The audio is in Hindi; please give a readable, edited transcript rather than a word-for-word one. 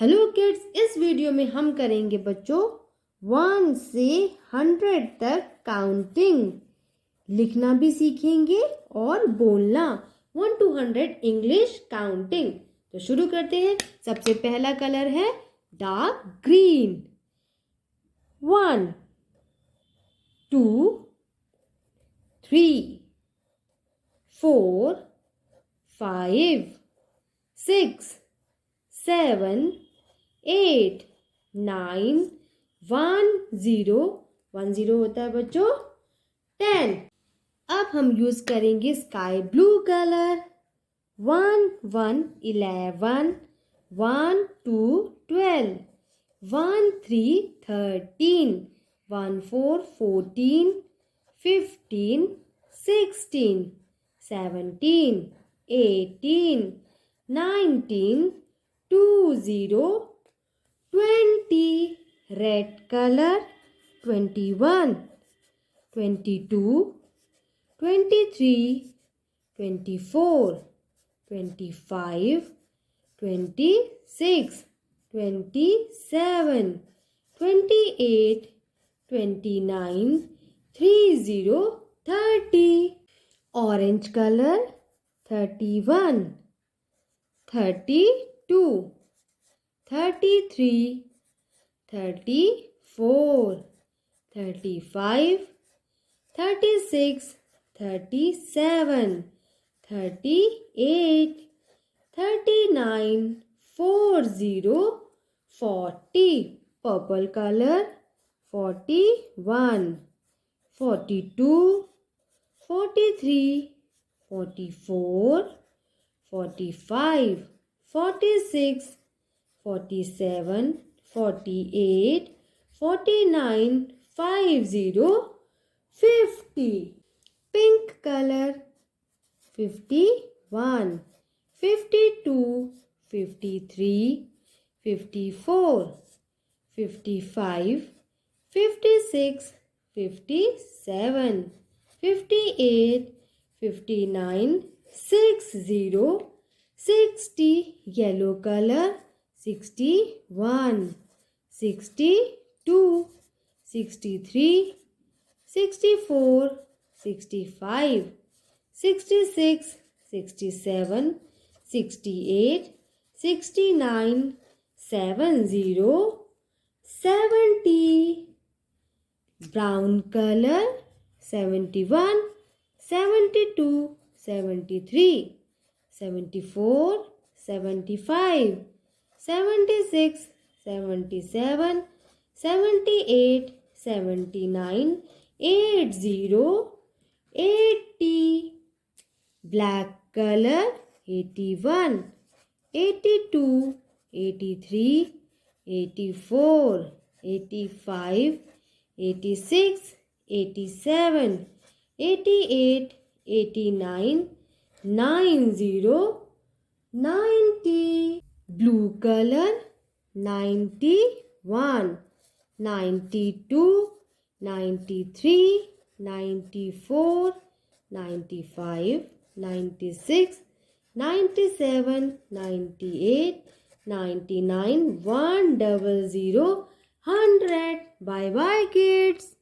हेलो किड्स, इस वीडियो में हम करेंगे बच्चों 1 से 100 तक काउंटिंग। लिखना भी सीखेंगे और बोलना 1 to 100 इंग्लिश काउंटिंग। तो शुरू करते हैं। सबसे पहला कलर है डार्क ग्रीन। 1 2 3 4 5 6 7 8 9 1 0 1 0 होता है बच्चों 10। अब हम यूज करेंगे sky blue colour. 1 1 11 1 2 12 1 3 13 1 4 14 15 16 17 18 19 20 20 red color 21 22 23 24 25 26 27 28 29 30 30 orange color 31 32 33 34 35 36 37 38 39 40 40 purple color 41 42 43 44 45 46 47 48 49 50 50 pink color 51 52 53 54 55 56 57 58 59 60 60 yellow color 61 62 63 64 65 66 67 68 69 70 70 brown color 71 72 73 74 75 76 77 78 79 80 80 black color 81 82 83 84 85 86 87 88 89 90 90 blue color 91 92 93 94 95 96 97 98 99 100 100 bye bye kids.